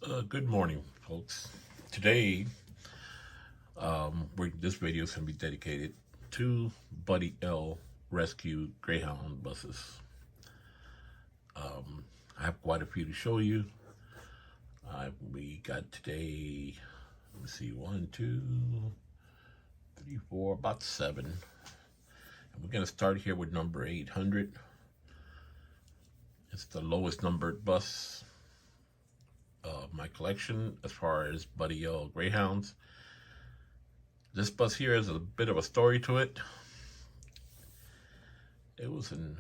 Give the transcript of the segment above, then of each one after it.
Good morning, folks. Today, this video is going to be dedicated to Buddy L Rescue Greyhound buses. I have quite a few to show you. We got today, let me see, 1, 2, 3, 4, about 7. And we're going to start here with number 800. It's the lowest numbered bus of my collection as far as Buddy L Greyhounds. This bus here has a bit of a story to it. It was in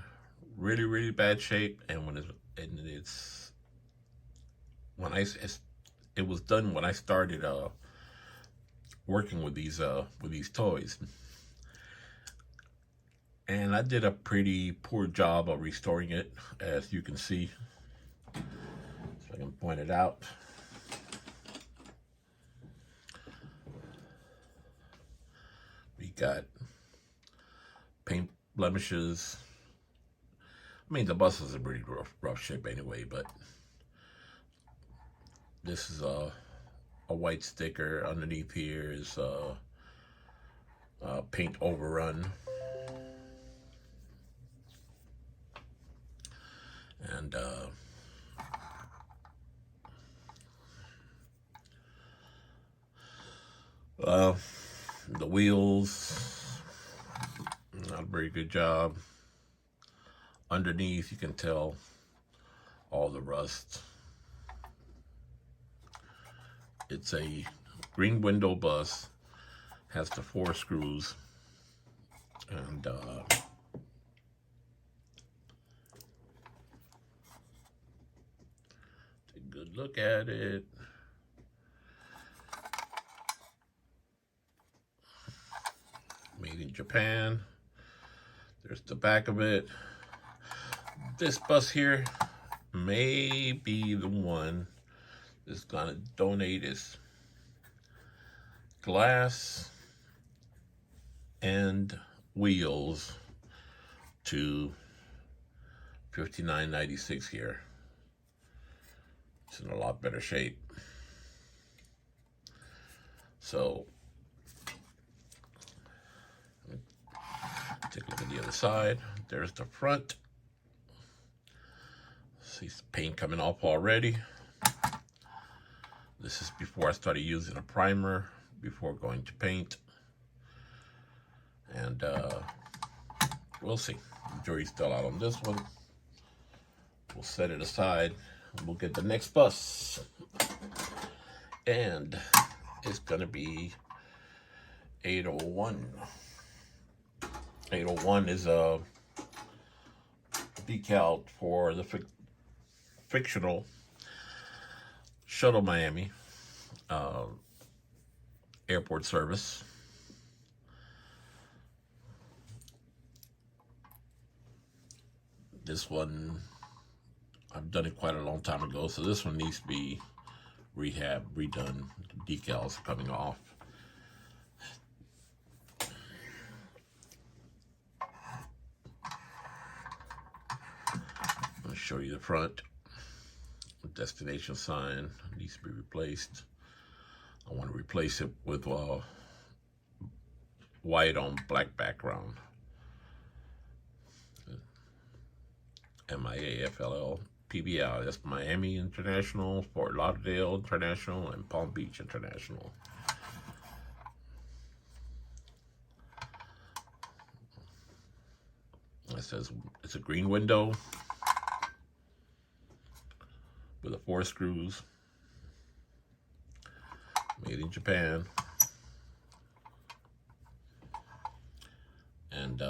really bad shape, and it was done when I started working with these toys, and I did a pretty poor job of restoring it, as you can see. So I can point it out. We got paint blemishes. I mean, the bus is in pretty rough shape anyway, but this is a white sticker. Underneath here is paint overrun. And the wheels, not a very good job. Underneath, you can tell all the rust. It's a green window bus, has the 4 screws, and take a good look at it. Made in Japan. There's the back of it. This bus here may be the one that's gonna donate its glass and wheels to 5996 here. It's in a lot better shape. So take a look at the other side. There's the front. See the paint coming off already. This is before I started using a primer, before going to paint. And we'll see. The jury's still out on this one. We'll set it aside. We'll get the next bus. And it's gonna be 801. 801 is a decal for the fictional Shuttle Miami airport service. This one, I've done it quite a long time ago, so this one needs to be redone. The decals are coming off. I'll show you the front. The destination sign needs to be replaced. I want to replace it with white on black background. MIAFLL PBI. That's Miami International, Fort Lauderdale International, and Palm Beach International. It says it's a green window with the 4 screws. Made in Japan. And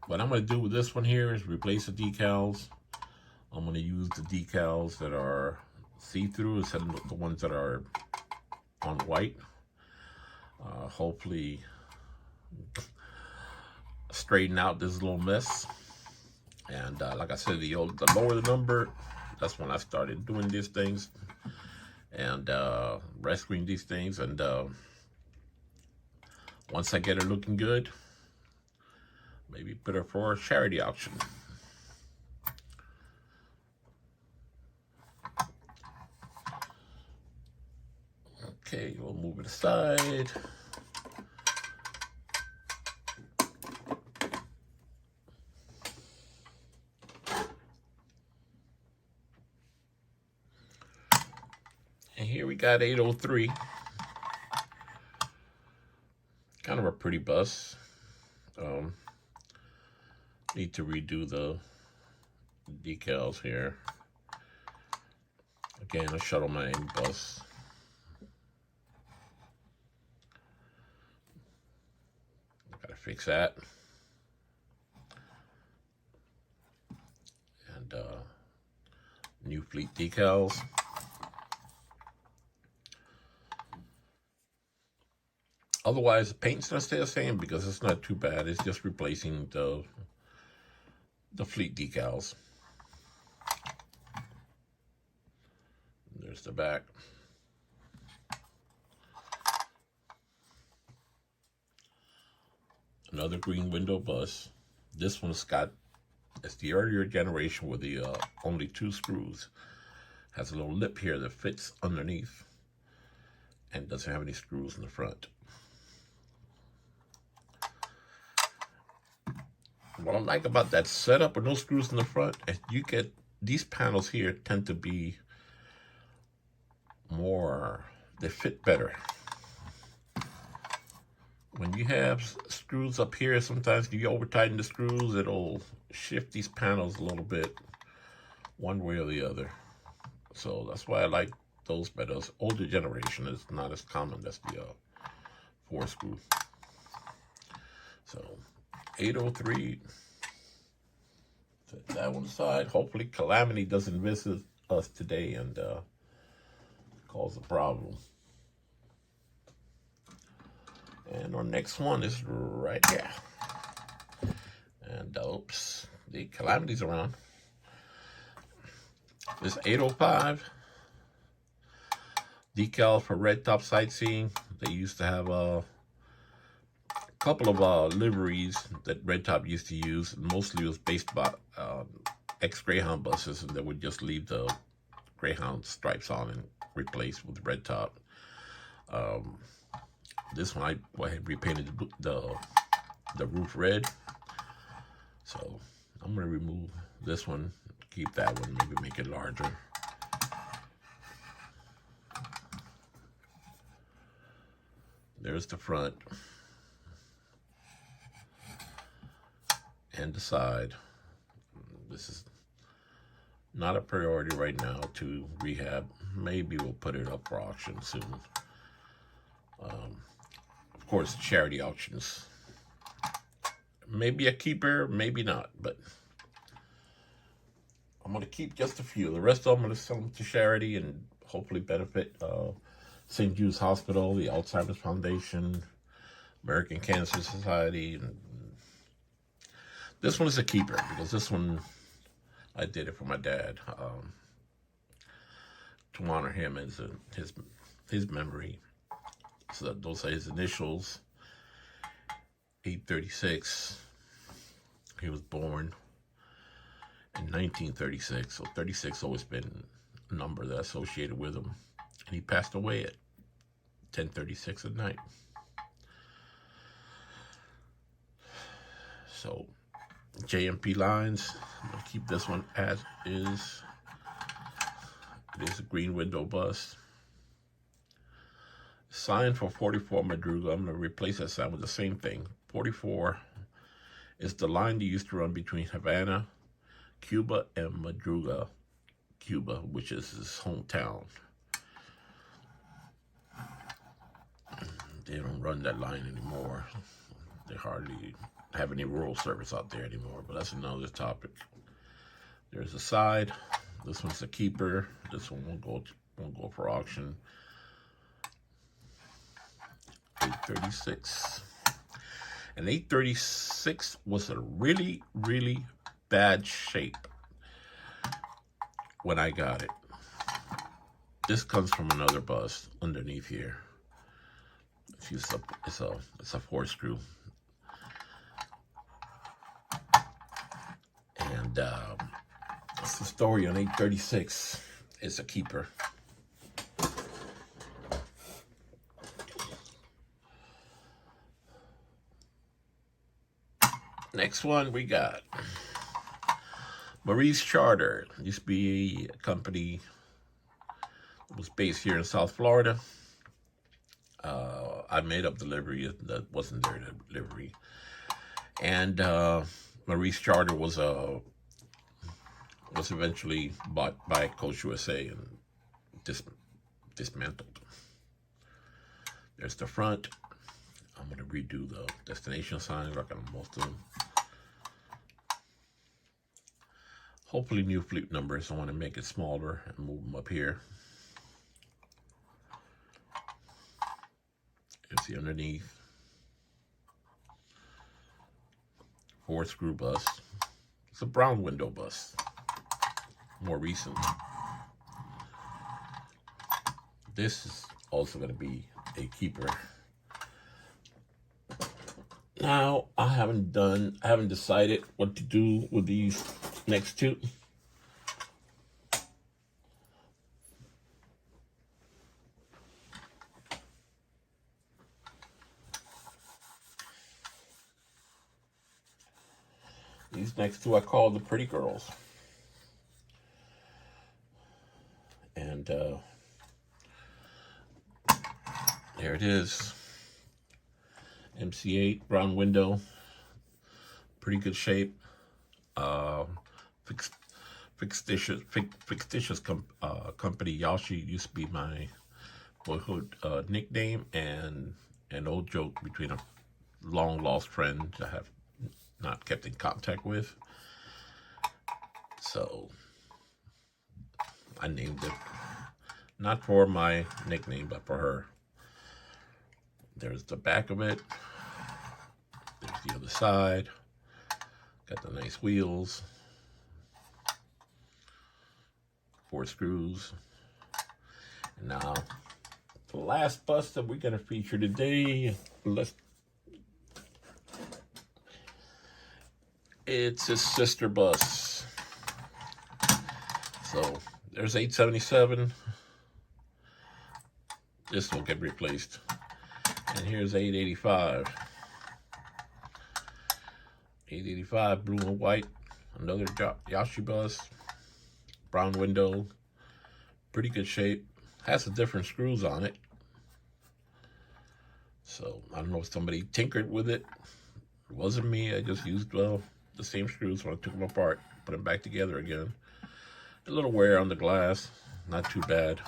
what I'm going to do with this one here is replace the decals. I'm going to use the decals that are see-through instead of the ones that are on white. Hopefully straighten out this little mess. And like I said, the lower the number, that's when I started doing these things and rescuing these things. And once I get her looking good, maybe put her for a charity auction. Okay, we'll move it aside. And here we got 803. Kind of a pretty bus. Need to redo the decals here. Again, a shuttle main bus. Gotta fix that. And new fleet decals. Otherwise, the paint's gonna stay the same because it's not too bad. It's just replacing the fleet decals. There's the back. Another green window bus. This one's got, it's the earlier generation with the only 2 screws. Has a little lip here that fits underneath and doesn't have any screws in the front. What I like about that setup with no screws in the front, is you get these panels here tend to be more, they fit better. When you have screws up here, sometimes if you over tighten the screws, it'll shift these panels a little bit one way or the other. So that's why I like those better. This older generation is not as common as the 4 screw. So 803. Set that one aside. Hopefully Calamity doesn't visit us today and cause a problem. And our next one is right here. And oops, the Calamity's around. This 805 decal for Red Top Sightseeing. They used to have a couple of liveries that Red Top used to use. Mostly it was based about ex-Greyhound buses, and they would just leave the Greyhound stripes on and replace with Red Top. This one I had repainted the roof red. So I'm gonna remove this one, keep that one, maybe make it larger. There's the front and the side. This is not a priority right now to rehab. Maybe we'll put it up for auction soon. Of course, charity auctions. Maybe a keeper, maybe not, but I'm going to keep just a few. The rest of them I'm going to sell them to charity and hopefully benefit St. Jude's Hospital, the Alzheimer's Foundation, American Cancer Society. And this one is a keeper because this one, I did it for my dad to honor him as his memory. So those are his initials, 836. He was born in 1936, so 36 always been a number that associated with him. And he passed away at 10:36 at night. So JMP lines, I'm gonna keep this one as is. It is a green window bus. Sign for 44 Madruga. I'm going to replace that sign with the same thing. 44 is the line they used to run between Havana, Cuba, and Madruga, Cuba, which is his hometown. They don't run that line anymore. They hardly have any rural service out there anymore, but that's another topic. There's a side. This one's a keeper. This one won't go for auction. 836. And 836 was a really, really bad shape when I got it. This comes from another bus underneath here. It's a 4 screw. And that's the story on 836. It's a keeper. Next one we got Maurice Charter. Used to be a company that was based here in South Florida. I made up delivery that wasn't their delivery, and Maurice Charter was eventually bought by Coach USA and dismantled. There's the front. I'm going to redo the destination signs like on most of them. Hopefully new fleet numbers. I want to make it smaller and move them up here. It's the underneath. 4-screw bus. It's a brown window bus. More recent. This is also going to be a keeper. Now, I haven't decided what to do with these next two. These next two I call the pretty girls. And there it is. MC8 brown window, pretty good shape. Fictitious company. Yashi used to be my boyhood nickname, and an old joke between a long lost friend I have not kept in contact with. So I named it not for my nickname, but for her. There's the back of it. There's the other side. Got the nice wheels. 4 screws. And now, the last bus that we're going to feature today, it's a sister bus. So, there's 877. This will get replaced. And here's 885. 885, blue and white. Another Yashi bus. Brown window. Pretty good shape. Has some different screws on it. So, I don't know if somebody tinkered with it. It wasn't me. I just used, the same screws when I took them apart. Put them back together again. A little wear on the glass. Not too bad.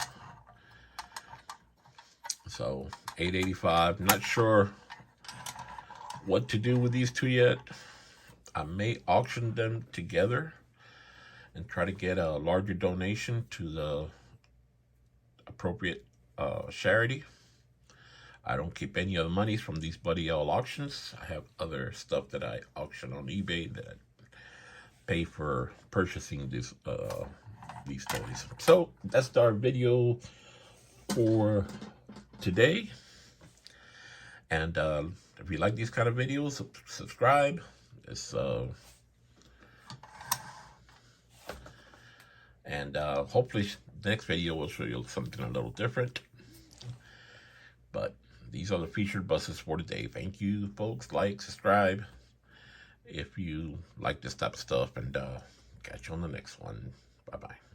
So, 885. Not sure what to do with these two yet. I may auction them together and try to get a larger donation to the appropriate charity. I don't keep any of the monies from these Buddy L auctions. I have other stuff that I auction on eBay that pay for purchasing these toys. So that's our video for today. And if you like these kind of videos, subscribe. And hopefully the next video will show you something a little different. But these are the featured buses for today. Thank you, folks. Like, subscribe if you like this type of stuff, and catch you on the next one. Bye-bye.